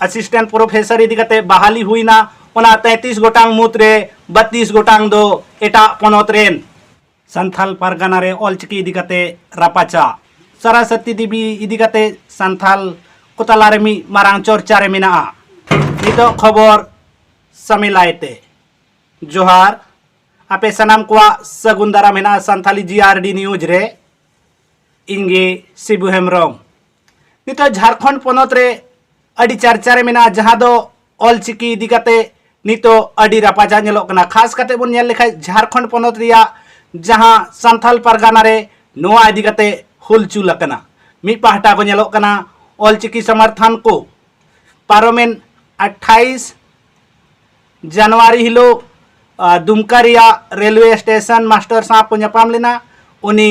Assistant professor इदिकते बहाली हुईना 33 गोटांग मुद्रे 32 गोटांग दो एटा पोनोत rain Santhal Pargana रे ऑलचिकी इदिकते रापाचा सरस्वती देवी इदिकते संथाल कोतालारे मी मारांग चर्चा रे मेना नितो खबर समिलायते जोहार आपे सनाम कोआ सगुंदारा मेना संथाली जीआरडी न्यूज रे इंगे शिबु हेमब्रम नितो झारखंड पोनोत रे अड़ी चर्चा रे मेना जहां दो ऑलचिकी इदिकते नितो अड़ी रापाचा नेलोक कना खास कते बन नेल लेखाय झारखंड पोनोत रिया जहां संथाल परगाना रे नोआ इदिकते हुलचुल कना मी पाहटा को नेलोक कना ऑलचिकी समर्थन को पारोमेन 28 जनवरी हिलो दुमका रिया रेलवे स्टेशन मास्टर साहब को ᱧᱟᱯᱟᱢ लेना उनी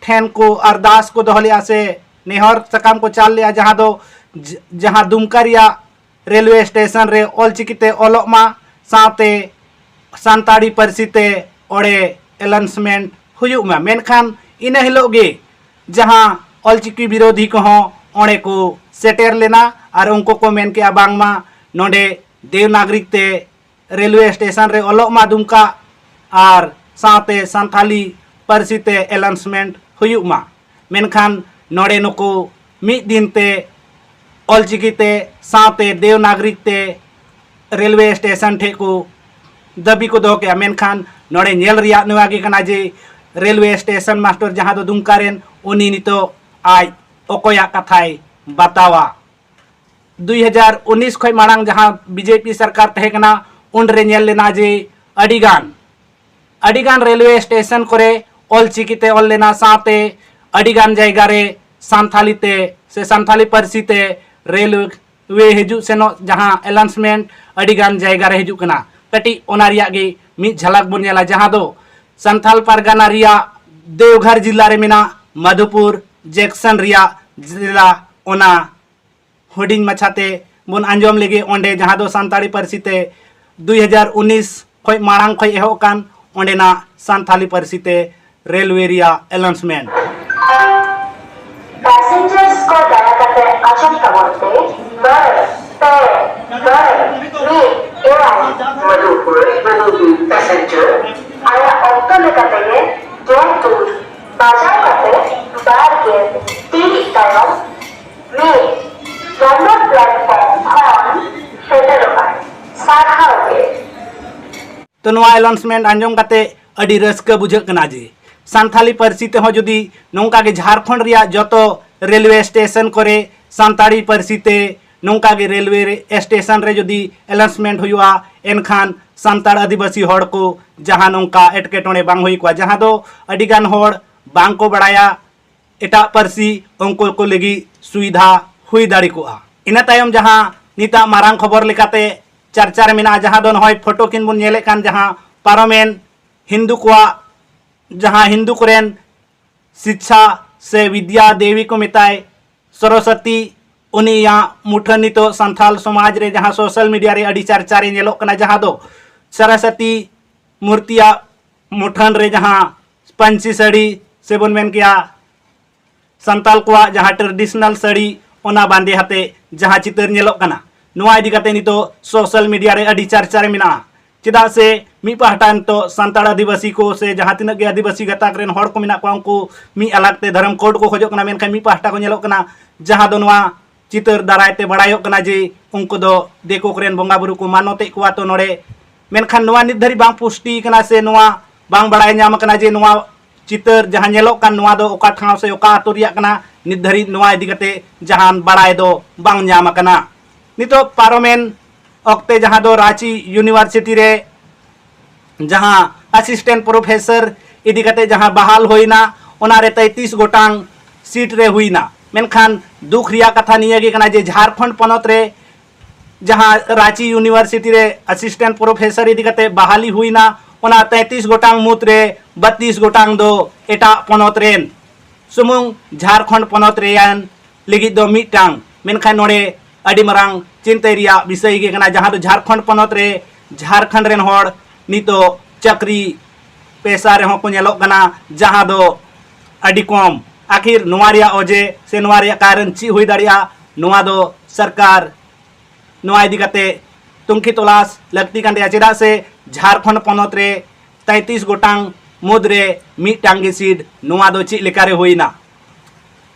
ठेन को अरदास को दोहलिया से नेहर सकाम को चाल लिया जहां दुमका रिया रेलवे स्टेशन रे ऑलचिकीते ओलोमा साथे सानताड़ी परसीते ओड़े एलाउंसमेंट हुयुमा मेनखान इना हिलोगे जहां ऑलचिकी विरोधी को ओड़े को सेटेर लेना और उनको को मेन के बांगमा नोडे देवनागरिक ते रेलवे स्टेशन रे ओलोमा दुमका और साथे सानथाली परसीते एलाउंसमेंट हुयुमा मेनखान नोडे नुको मिद दिन ते ऑलचिकीते साथे देवनागरिक ते रेलवे स्टेशन ठे को दबी को दो के मेनखान नोडे नेल रिया नवागी कना जे रेलवे स्टेशन मास्टर जहां दो दुमकारेन उनी नितो आज ओकोया कथाय बतावा 2019 खय मांग जहां बीजेपी सरकार तहे कना उनरे नेल लेना जे अडिगान रेलवे स्टेशन करे ऑलचिकीते ऑल लेना साथे अडिगान जायगा रे सानथालीते से सानथाली परसीते रेलवे हिजू सेनो जहां एलाउंसमेंट अडिगान जायगा रे हिजू कना कटी ओना रिया गे मी झलक बन नेला जहां दो संथाल परगना रिया देवघर जिला रे मेना मधुपुर जैक्सन रिया जिला ओना हुडिंग मछाते बन आंजम लेगे ओंडे जहां दो सानताड़ी परसीते 2019 खय मांग खय एहो कान ओंडेना सानथाली परसीते रेलवे रिया एलाउंसमेंट पैसेंजर्स को दया करते अचल कमरते मधुपुर पैसेंजर आया ऑक्टो लेकर जयपुर बाजार करते बार के 3 टाइम में दोनों प्लेटफॉर्म ऑन सेटल होगा साखा होगे तो नवा एलाउंसमेंट आंजम कते अडी रस्क बुझक कना जे सानथाली परसीते हो जदी नोंका के झारखंड रिया जतो रेलवे स्टेशन करे सानताड़ी परसीते नोंका के रेलवे स्टेशन रे जदी एलाउंसमेंट हुआ एनखान सानताड़ आदिवासी होड़ को जहां नोंका एटकेटोणे बांग हुई को जहां दो अडिगान होड़ बांग को बड़ाया एटा परसी उनको को लगी सुविधा हुई दाड़ी को इना तायम जहां निता मारांग खबर लेकाते चर्चा रे मेना जहां दो नहय फोटो किन बुन नेले कान जहां पारोमेन हिंदू को जहां हिंदू कोरेन शिक्षा से विद्या देवी को मिताय सरस्वती उनी यहाँ मुठनी तो संथाल समाज रे जहां सोशल मीडिया रे अड़ी चर्चा रे नेलो कना जहां दो सरस्वती मूर्तिया मुठन रे जहां पंची साड़ी से बन मेन किया संताल को जहां ट्रेडिशनल साड़ी ओना बांधे हाते जहां चितर नेलो कना नोआ इदी काते नितो सोशल मीडिया रे अड़ी चर्चा रे मेना चिदा से मी पाहटान तो संताड़ आदिवासी को से जहां तिना के आदिवासी गताक रेन होड़ को मेना को उनको मी अलग ते धर्म कोड को खोजो कना मेनखान मी पाहटा को नेलो कना जहां दो नोआ चितर दारायते बड़ायो कना जे उनको दो देखो करेन बोंगा बुरु को मानोते को तो नोड़े मेनखान नोआ निधरी बांग पुष्टि कना से नोआ बांग बड़ाय न्याम कना जे नोआ चितर जहां नेलो कान नोआ दो ओका ठाव से ओका आतोरिया कना निधरी नोआ इदी कते जहां बड़ाय दो बांग न्याम कना नितो पारोमेन ओक्ते जहां दो रांची यूनिवर्सिटी रे जहां असिस्टेंट प्रोफेसर इदी कते जहां बहाल होइना ओना रे 33 गोटांग सीट रे हुइना मेनखान दुख रिया कथा निया गे कना जे झारखंड पनत रे जहां रांची यूनिवर्सिटी रे असिस्टेंट प्रोफेसर इदी कते बहाली हुइना ओना 33 गोटांग मुत रे 32 गोटांग दो एटा पनत रेन सुमुंग झारखंड पनत रेयान लिगि दो मिटांग मेनखान नोडे अड़ी मरांग चिंता रिया विषय के कना जहां दो झारखंड पनत रे झारखंड रेन होड़ नितो चक्री पैसा रे हो को नेलो कना जहां दो अड़ी कम आखिर नोवा रिया ओजे से नोवा रिया कारण ची हुई दाड़िया नोवा दो सरकार नोवा इदी कते तुंखी तलाश लगती कान रिया चेदा से झारखंड पनत रे 33 गोटांग मुद्रे मिटांग गे सीट नोवा दो ची लेकारे होइना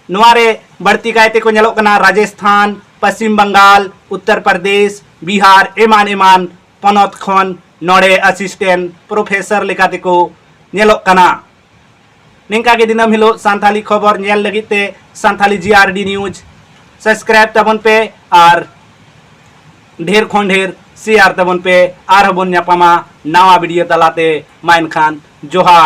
नोवा रे बढ़ती कायते को नेलोक कना राजस्थान पश्चिम बंगाल उत्तर प्रदेश बिहार एमान एमान पनत खन नोड़े असिस्टेंट प्रोफेसर लेकाते को नेलोक कना निंका के दिनम हिलो सांथाली खबर nail लगिते Santhali GRD news subscribe तबन पे और ढेर खन ढेर शेयर तबन पे आर हबन न्यापामा नवा वीडियो तलाते माइन खान जोहार।